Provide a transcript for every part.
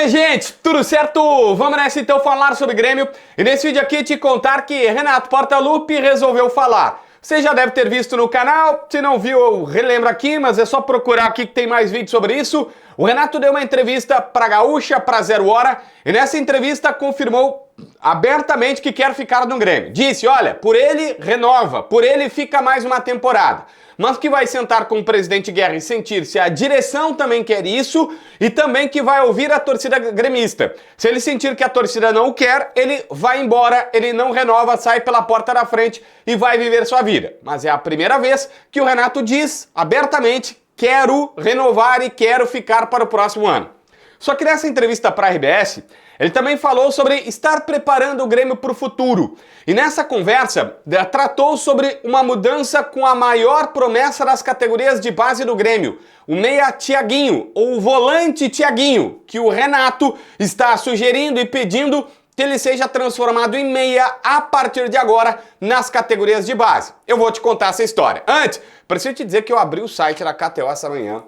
minha gente, tudo certo? Vamos nessa então falar sobre Grêmio e nesse vídeo aqui te contar que Renato Portaluppi resolveu falar. Você já deve ter visto no canal, se não viu eu relembro aqui, mas é só procurar aqui que tem mais vídeo sobre isso. O Renato deu uma entrevista para Gaúcha, para Zero Hora, e nessa entrevista confirmou abertamente que quer ficar no Grêmio. Disse, olha, por ele renova, por ele fica mais uma temporada. Mas que vai sentar com o presidente Guerra e sentir se a direção também quer isso e também que vai ouvir a torcida gremista. Se ele sentir que a torcida não o quer, ele vai embora, ele não renova, sai pela porta da frente e vai viver sua vida. Mas é a primeira vez que o Renato diz abertamente, quero renovar e quero ficar para o próximo ano. Só que nessa entrevista para a RBS, ele também falou sobre estar preparando o Grêmio para o futuro. E nessa conversa, tratou sobre uma mudança com a maior promessa das categorias de base do Grêmio, o meia Thiaguinho, ou o volante Thiaguinho, que o Renato está sugerindo e pedindo que ele seja transformado em meia a partir de agora nas categorias de base. Eu vou te contar essa história. Antes, preciso te dizer que eu abri o site da KTO essa manhã,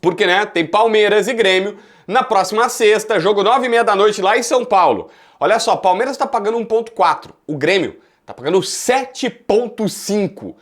porque tem Palmeiras e Grêmio na próxima sexta, jogo 9h30 da noite lá em São Paulo. Olha só, Palmeiras está pagando 1,4, o Grêmio está pagando 7,5.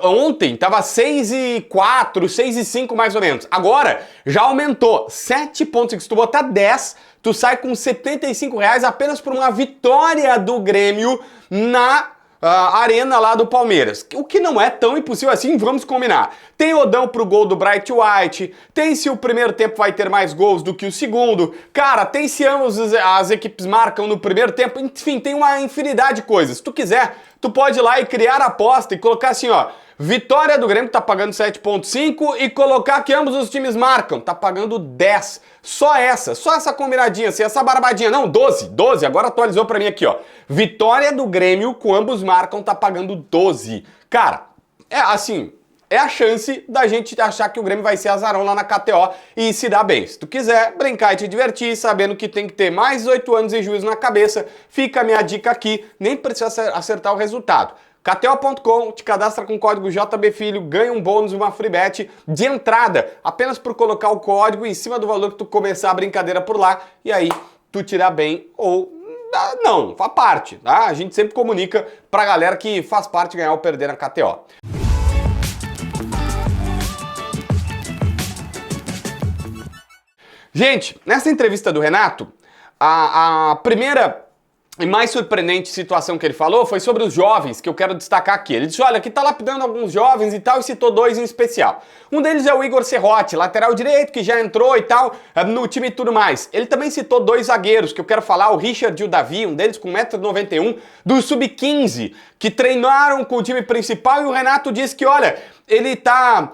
Ontem estava 6,4, 6,5 mais ou menos. Agora já aumentou 7,5. Se tu botar 10, tu sai com R$75 apenas por uma vitória do Grêmio na arena lá do Palmeiras. O que não é tão impossível assim, vamos combinar. Tem Odão pro gol do Bright White, tem se o primeiro tempo vai ter mais gols do que o segundo, cara, tem se ambas as equipes marcam no primeiro tempo, enfim, tem uma infinidade de coisas. Se tu quiser, tu pode ir lá e criar a aposta e colocar assim, ó, vitória do Grêmio tá pagando 7,5 e colocar que ambos os times marcam, tá pagando 10. Só essa combinadinha, assim, essa barbadinha, não, 12, agora atualizou pra mim aqui, ó. Vitória do Grêmio com ambos marcam tá pagando 12. Cara, é assim, é a chance da gente achar que o Grêmio vai ser azarão lá na KTO e se dar bem. Se tu quiser brincar e te divertir, sabendo que tem que ter mais 8 anos e juízo na cabeça, fica a minha dica aqui, nem precisa acertar o resultado. KTO.com, te cadastra com o código JBFilho, ganha um bônus, uma free bet de entrada, apenas por colocar o código em cima do valor que tu começar a brincadeira por lá, e aí tu tirar bem ou não, faz parte, tá? A gente sempre comunica pra galera que faz parte ganhar ou perder na KTO. Gente, nessa entrevista do Renato, a primeira e mais surpreendente situação que ele falou foi sobre os jovens, que eu quero destacar aqui. Ele disse, olha, aqui tá lapidando alguns jovens e tal, e citou dois em especial. Um deles é o Igor Serrote, lateral direito, que já entrou e tal, no time e tudo mais. Ele também citou dois zagueiros, que eu quero falar, o Richard e o Davi, um deles com 1,91 m, do Sub-15, que treinaram com o time principal, e o Renato disse que, olha, ele tá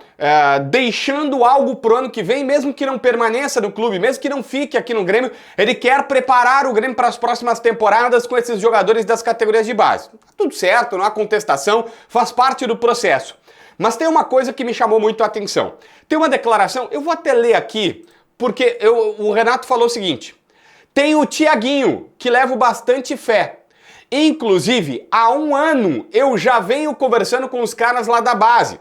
deixando algo pro ano que vem, mesmo que não permaneça no clube, mesmo que não fique aqui no Grêmio, ele quer preparar o Grêmio para as próximas temporadas com esses jogadores das categorias de base. Tá tudo certo, não há contestação, faz parte do processo. Mas tem uma coisa que me chamou muito a atenção. Tem uma declaração, eu vou até ler aqui, porque o Renato falou o seguinte, tem o Thiaguinho, que levo bastante fé. Inclusive, há 1 ano eu já venho conversando com os caras lá da base.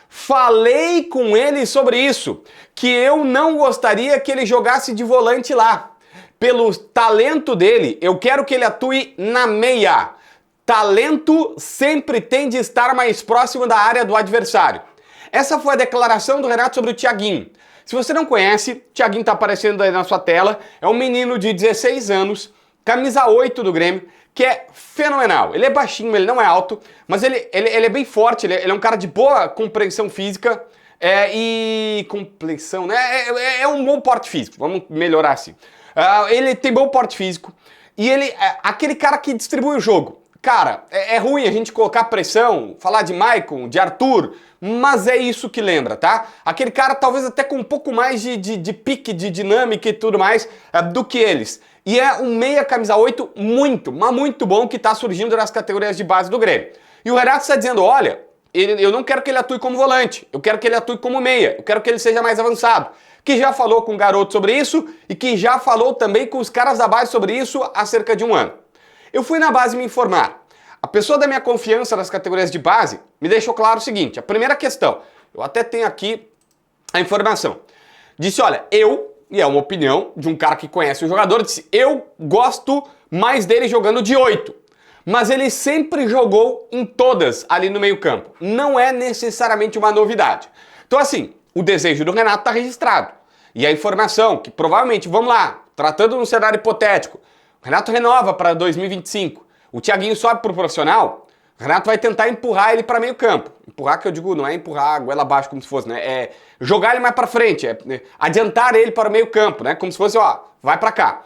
Falei com ele sobre isso, que eu não gostaria que ele jogasse de volante lá. Pelo talento dele, eu quero que ele atue na meia. Talento sempre tem de estar mais próximo da área do adversário. Essa foi a declaração do Renato sobre o Thiaguinho. Se você não conhece, Thiaguinho está aparecendo aí na sua tela, é um menino de 16 anos, camisa 8 do Grêmio, que é fenomenal. Ele é baixinho, ele não é alto, mas ele é bem forte, ele é um cara de boa compreensão física e complexão, né? É um bom porte físico, vamos melhorar assim. Ele tem bom porte físico e ele é aquele cara que distribui o jogo. Cara, é ruim a gente colocar pressão, falar de Maicon, de Arthur, mas é isso que lembra, tá? Aquele cara talvez até com um pouco mais de pique, de dinâmica e tudo mais do que eles. E é um meia camisa 8 mas muito bom que está surgindo nas categorias de base do Grêmio. E o Renato está dizendo, olha, eu não quero que ele atue como volante, eu quero que ele atue como meia, eu quero que ele seja mais avançado. Que já falou com o garoto sobre isso e que já falou também com os caras da base sobre isso há cerca de 1 ano. Eu fui na base me informar. A pessoa da minha confiança nas categorias de base me deixou claro o seguinte, a primeira questão, eu até tenho aqui a informação. Disse, olha, eu e é uma opinião de um cara que conhece o jogador, disse, eu gosto mais dele jogando de 8. Mas ele sempre jogou em todas ali no meio campo. Não é necessariamente uma novidade. Então assim, o desejo do Renato está registrado. E a informação que provavelmente, vamos lá, tratando num cenário hipotético, o Renato renova para 2025, o Thiaguinho sobe para o profissional, o Renato vai tentar empurrar ele para meio campo. Empurrar, que eu digo, não é empurrar a goela abaixo como se fosse, né? É jogar ele mais para frente, é adiantar ele para o meio campo, né? Como se fosse, ó, vai para cá.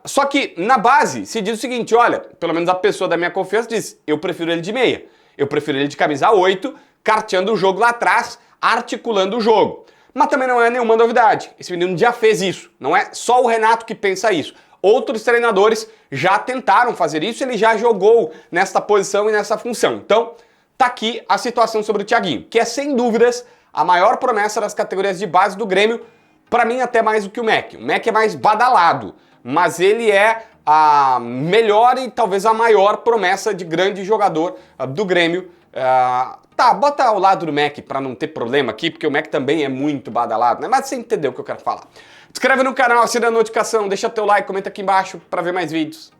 Só que na base se diz o seguinte, olha, pelo menos a pessoa da minha confiança diz, eu prefiro ele de meia, eu prefiro ele de camisa 8, carteando o jogo lá atrás, articulando o jogo. Mas também não é nenhuma novidade, esse menino já fez isso, não é só o Renato que pensa isso. Outros treinadores já tentaram fazer isso, ele já jogou nesta posição e nessa função. Então, tá aqui a situação sobre o Thiaguinho, que é sem dúvidas a maior promessa das categorias de base do Grêmio, para mim até mais do que o Mac. O Mac é mais badalado, mas ele é a melhor e talvez a maior promessa de grande jogador do Grêmio. Tá, bota ao lado do Mac para não ter problema aqui, porque o Mac também é muito badalado, né? Mas você entendeu o que eu quero falar. Se inscreve no canal, assina a notificação, deixa teu like, comenta aqui embaixo para ver mais vídeos.